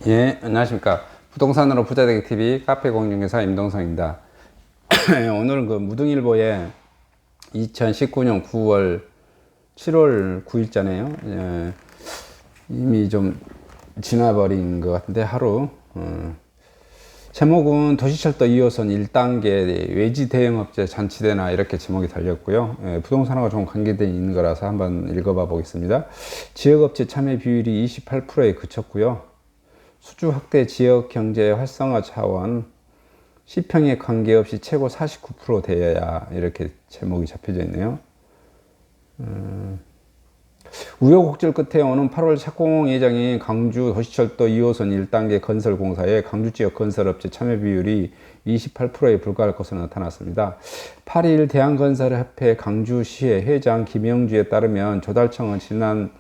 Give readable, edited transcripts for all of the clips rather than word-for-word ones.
예, 안녕하십니까. 부동산으로 부자되기 TV 카페 공중개사 임동성입니다. 오늘은 그 무등일보에 2019년 9월 7월 9일자네요. 예, 이미 좀 지나버린 것 같은데 하루. 제목은 도시철도 2호선 1단계 외지 대형업체 잔치대나 이렇게 제목이 달렸고요. 예, 부동산하고 좀 관계되어 있는 거라서 한번 읽어봐 보겠습니다. 지역업체 참여 비율이 28%에 그쳤고요. 수주 확대 지역 경제 활성화 차원 시평에 관계없이 최고 49% 되어야 이렇게 제목이 잡혀져 있네요. 우여곡절 끝에 오는 8월 착공 예정인 강주 도시철도 2호선 1단계 건설공사의 강주 지역 건설업체 참여 비율이 28%에 불과할 것으로 나타났습니다. 8일 대한건설협회 강주시의 회장 김영주에 따르면 조달청은 지난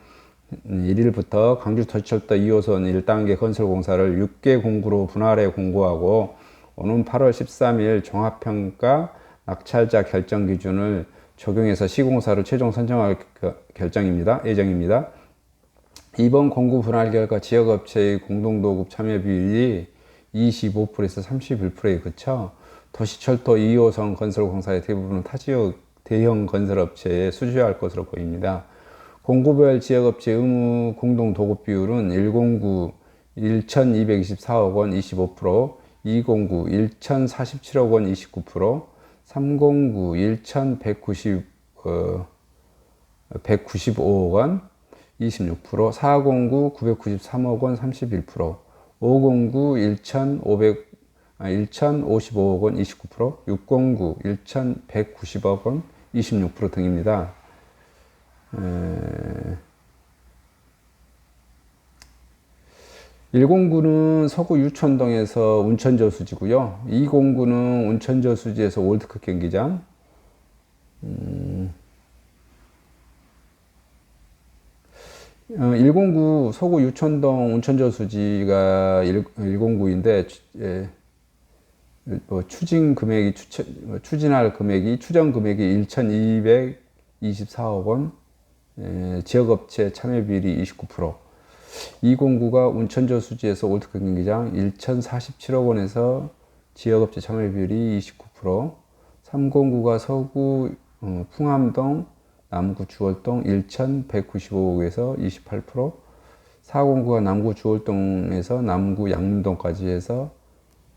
1일부터 강주 도시철도 2호선 1단계 건설공사를 6개 공구로 분할해 공고하고 오는 8월 13일 종합평가 낙찰자 결정 기준을 적용해서 시공사를 최종 선정할 예정입니다. 이번 공구 분할 결과 지역업체의 공동도급 참여 비율이 25%에서 31%에 그쳐 도시철도 2호선 건설공사의 대부분은 타지역 대형 건설업체에 수주할 것으로 보입니다. 공구별 지역업체 의무 공동도급 비율은 109 1,224억 원 25%, 209 1,047억 원 29%, 309 1,195억 원 26%, 409 993억 원 31%, 509 1,055억 원 29%, 609 1,190억 원 26% 등입니다. 109는 서구 유천동에서 운천저수지고요. 209는 운천저수지에서 월드컵 경기장. 109 서구 유천동 운천저수지가 109인데 추진 금액이 추정 금액이 1,224억 원. 지역업체 참여 비율이 29%. 209가 운천저수지에서 월드컵 경기장 1,047억 원에서 지역업체 참여 비율이 29%. 309가 서구 풍암동 남구 주월동 1,195억에서 28%. 409가 남구 주월동에서 남구 양림동까지 해서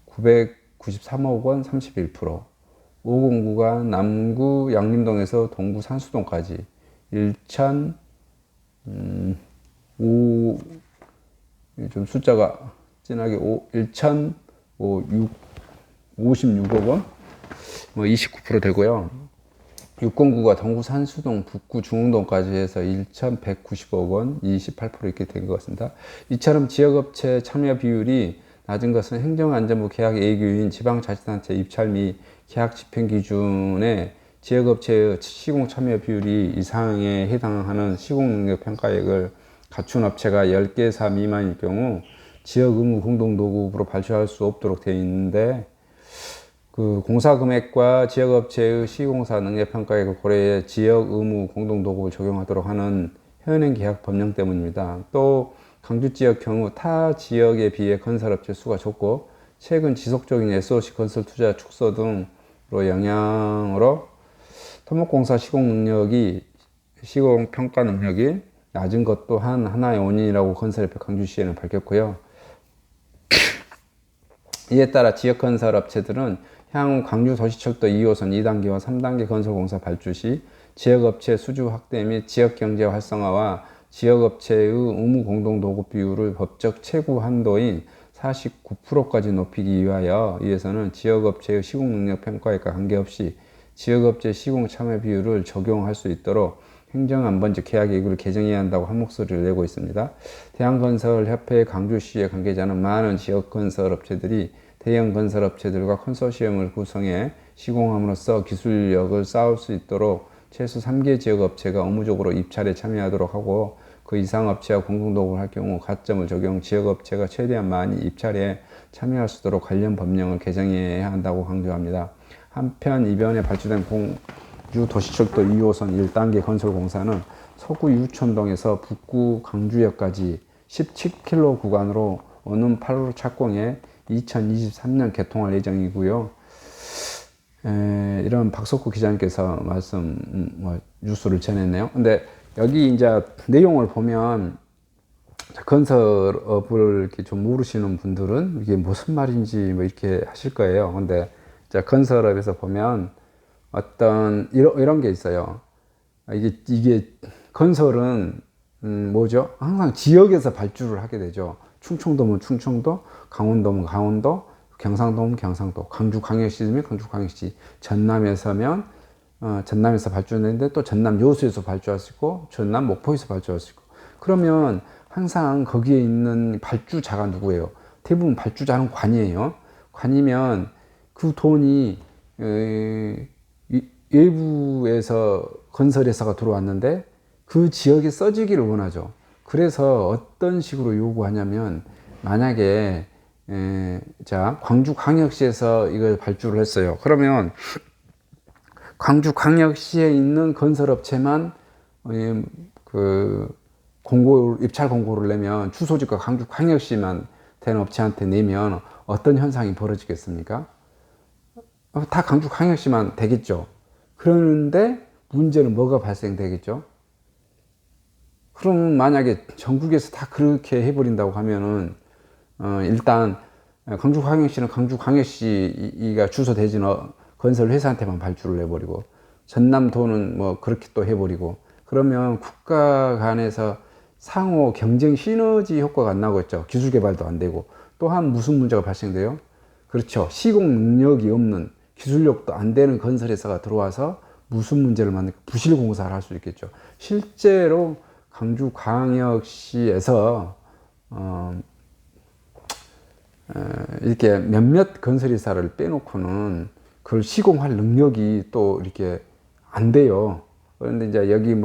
993억 원 31%. 509가 남구 양림동에서 동구 산수동까지 좀 숫자가 진하게 1,056억 원, 29% 되고요. 609가 동구 산수동, 북구 중흥동까지 해서 1,190억 원, 28% 이렇게 된 것 같습니다. 이처럼 지역업체 참여 비율이 낮은 것은 행정안전부 계약 예규인 지방자치단체 입찰 및 계약 집행 기준에 지역업체의 시공 참여 비율이 이상에 해당하는 시공능력 평가액을 갖춘 업체가 10개사 미만일 경우 지역 의무 공동도급으로 발주할 수 없도록 되어 있는데 그 공사 금액과 지역업체의 시공사 능력 평가액을 고려해 지역 의무 공동도급을 적용하도록 하는 현행 계약 법령 때문입니다. 또 강주 지역 경우 타 지역에 비해 건설업체 수가 적고 최근 지속적인 SOC 건설 투자 축소 등으로 영향으로 토목공사 시공 평가 능력이 낮은 것 또한 하나의 원인이라고 건설협회 강주시에는 밝혔고요. 이에 따라 지역건설업체들은 향후 강주 도시철도 2호선 2단계와 3단계 건설공사 발주 시 지역업체 수주 확대 및 지역경제 활성화와 지역업체의 의무 공동도급 비율을 법적 최고 한도인 49%까지 높이기 위해서는 지역업체의 시공능력 평가액과 관계없이 지역업체 시공 참여 비율을 적용할 수 있도록 행정안전부 계약 예규를 개정해야 한다고 한 목소리를 내고 있습니다. 대한건설협회 강주시의 관계자는 많은 지역건설업체들이 대형 건설업체들과 컨소시엄을 구성해 시공함으로써 기술력을 쌓을 수 있도록 최소 3개 지역업체가 의무적으로 입찰에 참여하도록 하고 그 이상 업체와 공동도급을 할 경우 가점을 적용 지역업체가 최대한 많이 입찰에 참여할 수 있도록 관련 법령을 개정해야 한다고 강조합니다. 한편 이번에 발주된 강주 도시철도 2호선 1단계 건설공사는 서구 유천동에서 북구 강주역까지 17km 구간으로 오는 8월 착공에 2023년 개통할 예정이고요. 이런 박석구 기자님께서 뉴스를 전했네요. 근데 여기 이제 내용을 보면 건설업을 이렇게 좀 모르시는 분들은 이게 무슨 말인지 뭐 이렇게 하실 거예요. 근데 건설업에서 보면 어떤 이런 게 있어요. 이게 건설은 뭐죠? 항상 지역에서 발주를 하게 되죠. 충청도면 충청도, 강원도면 강원도, 경상도면 경상도, 광주광역시면 광주광역시, 전남에서면 전남에서 발주하는데 또 전남 여수에서 발주할 수 있고 전남 목포에서 발주할 수 있고. 그러면 항상 거기에 있는 발주자가 누구예요? 대부분 발주자는 관이에요. 관이면 그 돈이 외부에서 건설회사가 들어왔는데 그 지역에 써지기를 원하죠. 그래서 어떤 식으로 요구하냐면, 만약에 광주광역시에서 이걸 발주를 했어요. 그러면 광주광역시에 있는 건설업체만 입찰 공고를 내면, 주소지가 광주광역시만 된 업체한테 내면 어떤 현상이 벌어지겠습니까? 다 광주광역시만 되겠죠. 그런데 문제는 뭐가 발생되겠죠? 그럼 만약에 전국에서 다 그렇게 해버린다고 하면은 일단 광주광역시는 광주광역시가 주소대진 건설회사한테만 발주를 해버리고, 전남도는 뭐 그렇게 또 해버리고, 그러면 국가 간에서 상호 경쟁 시너지 효과가 안 나겠죠. 기술 개발도 안 되고. 또한 무슨 문제가 발생돼요? 그렇죠. 시공 능력이 없는, 기술력도 안 되는 건설회사가 들어와서 무슨 문제를 만들까? 부실공사를 할 수 있겠죠. 실제로 광주광역시에서 이렇게 몇몇 건설회사를 빼놓고는 그걸 시공할 능력이 또 이렇게 안 돼요. 그런데 이제 여기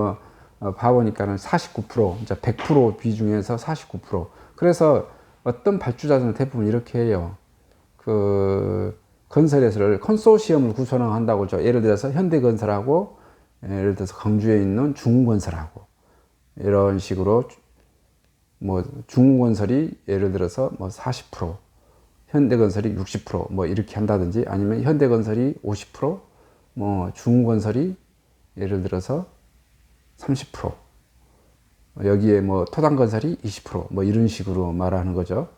봐보니까는 49%, 이제 100% 비중에서 49%. 그래서 어떤 발주자들은 대부분 이렇게 해요. 건설회사를 컨소시엄을 구성한다고 하죠. 예를 들어서 현대건설하고, 예를 들어서 광주에 있는 중흥건설하고, 이런 식으로 중흥건설이 예를 들어서 40%, 현대건설이 60% 이렇게 한다든지, 아니면 현대건설이 50%, 중흥건설이 예를 들어서 30%, 여기에 토단건설이 20% 이런 식으로 말하는 거죠.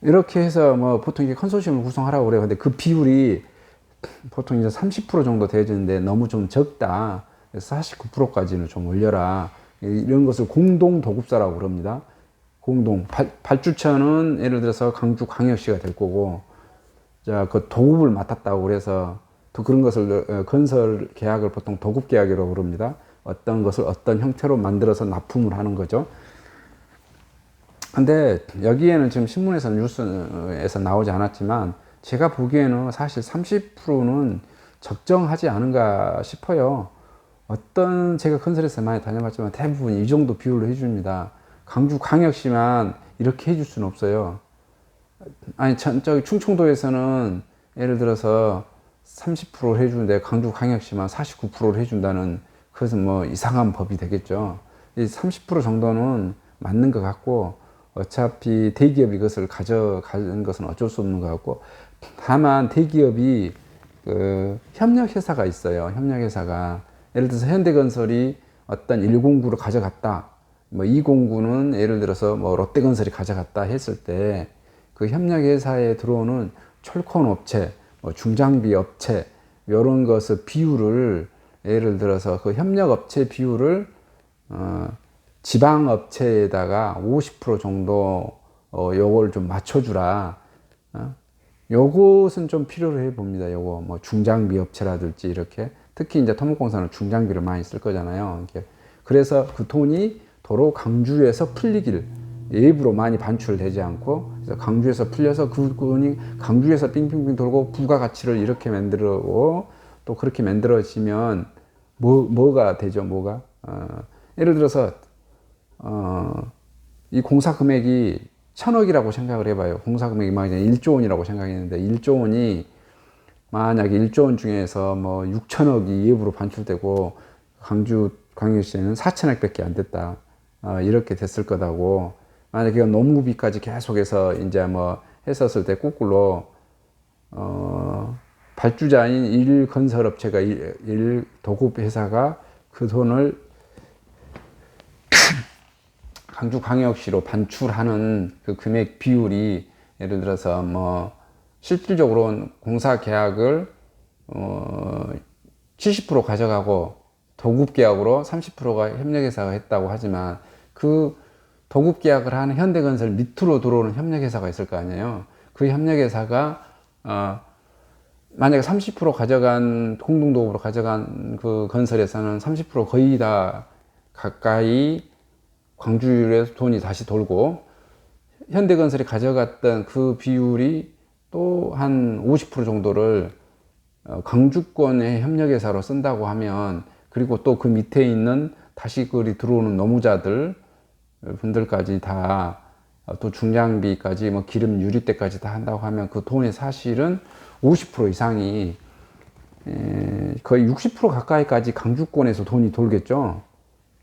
이렇게 해서 보통 이게 컨소시엄을 구성하라고 그래요. 근데 그 비율이 보통 이제 30% 정도 되어지는데 너무 좀 적다. 그래서 49%까지는 좀 올려라. 이런 것을 공동 도급사라고 그럽니다. 공동 발주처는 예를 들어서 광주광역시가 될 거고, 그 도급을 맡았다고 그래서 또 그런 것을 건설 계약을 보통 도급 계약이라고 그럽니다. 어떤 것을 어떤 형태로 만들어서 납품을 하는 거죠. 근데 여기에는 지금 신문에서 뉴스에서 나오지 않았지만, 제가 보기에는 사실 30%는 적정하지 않은가 싶어요. 제가 건설회사 많이 다녀봤지만 대부분 이 정도 비율로 해줍니다. 광주광역시만 이렇게 해줄 수는 없어요. 아니, 저기 충청도에서는 예를 들어서 30% 해주는데 광주광역시만 49%를 해준다는, 그것은 이상한 법이 되겠죠. 이 30% 정도는 맞는 것 같고, 어차피 대기업이 이것을 가져가는 것은 어쩔 수 없는 것 같고, 다만 대기업이 협력회사가 있어요. 협력회사가 예를 들어서 현대건설이 어떤 1공구를 가져갔다, 2공구는 예를 들어서 롯데건설이 가져갔다 했을 때, 그 협력회사에 들어오는 철콘 업체, 중장비 업체, 이런 것의 비율을, 예를 들어서 그 협력업체 비율을 지방업체에다가 50% 정도 요걸 좀 맞춰주라. 요것은 좀 필요로 해 봅니다. 요거 중장비 업체라든지, 이렇게 특히 이제 토목공사는 중장비를 많이 쓸 거잖아요. 그래서 그 돈이 도로 강주에서 풀리길, 일부러 많이 반출되지 않고, 그래서 강주에서 풀려서 그 돈이 강주에서 빙빙빙 돌고 부가가치를 이렇게 만들고, 또 그렇게 만들어지면 뭐가 되죠? 예를 들어서 이 공사 금액이 1000억이라고 생각을 해봐요. 공사 금액이 막 1조 원이라고 생각했는데, 1조 원이 만약에 1조 원 중에서 6천억이 예부로 반출되고 광주광역시에는 4천억밖에 안 됐다. 이렇게 됐을 거다고. 만약에 노무비까지 계속해서 이제 뭐 했었을 때 거꾸로 발주자인 일 건설업체가 일 도급 회사가 그 돈을 광주광역시로 반출하는 그 금액 비율이 예를 들어서 뭐 실질적으로 공사 계약을 70% 가져가고 도급 계약으로 30%가 협력회사가 했다고 하지만 그 도급 계약을 하는 현대건설 밑으로 들어오는 협력회사가 있을 거 아니에요. 그 협력회사가 만약에 30% 가져간 공동도급으로 가져간 그 건설에서는 30% 거의 다 가까이 광주에서 돈이 다시 돌고 현대건설이 가져갔던 그 비율이 또 한 50% 정도를 광주권의 협력회사로 쓴다고 하면 그리고 또 그 밑에 있는 다시 그리 들어오는 노무자들 분들까지 다 또 중장비까지 뭐 기름 유리대까지 다 한다고 하면 그 돈의 사실은 50% 이상이 거의 60% 가까이까지 강주권에서 돈이 돌겠죠.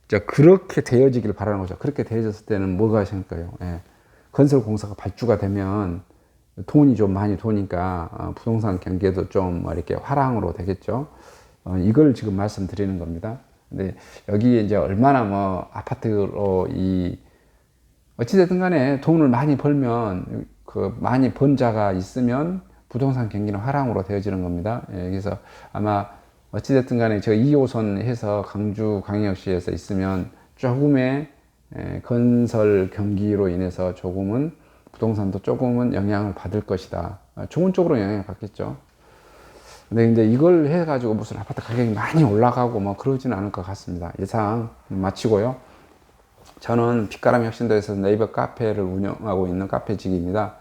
자, 그렇게 되어지길 바라는 거죠. 그렇게 되어졌을 때는 뭐가 생길까요? 예. 건설공사가 발주가 되면 돈이 좀 많이 도니까 부동산 경기에도 좀 이렇게 화랑으로 되겠죠. 이걸 지금 말씀드리는 겁니다. 근데 여기에 이제 얼마나 뭐 아파트로 어찌됐든 간에 돈을 많이 벌면 그 많이 번 자가 있으면 부동산 경기는 화랑으로 되어지는 겁니다. 예, 그래서 아마 어찌됐든 간에 제가 2호선 해서 강주 광역시에서 있으면 조금의 건설 경기로 인해서 조금은 부동산도 조금은 영향을 받을 것이다. 좋은 쪽으로 영향을 받겠죠. 근데 이걸 해가지고 무슨 아파트 가격이 많이 올라가고 뭐 그러지는 않을 것 같습니다. 예상 마치고요. 저는 빛가람 혁신도에서 네이버 카페를 운영하고 있는 카페직입니다.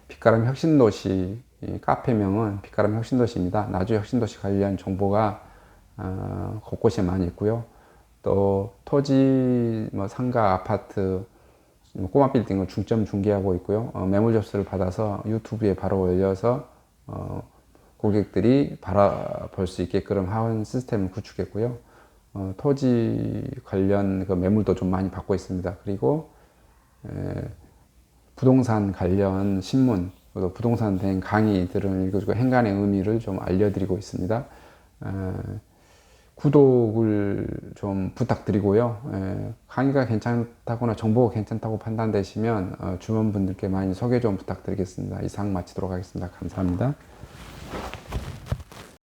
빛가람 혁신도시 카페명은 빛가람 혁신도시입니다. 나주 혁신도시 관련 정보가 곳곳에 많이 있고요. 또 토지, 뭐 상가, 아파트, 꼬마 빌딩을 중점 중개하고 있고요. 매물 접수를 받아서 유튜브에 바로 올려서 고객들이 바라볼 수 있게끔 하는 시스템을 구축했고요. 토지 관련 그 매물도 좀 많이 받고 있습니다. 그리고 부동산 관련 신문, 또 부동산 된 강의들을 읽어주고 행간의 의미를 좀 알려드리고 있습니다. 구독을 좀 부탁드리고요. 강의가 괜찮다거나 정보가 괜찮다고 판단되시면 주변분들께 많이 소개 좀 부탁드리겠습니다. 이상 마치도록 하겠습니다. 감사합니다.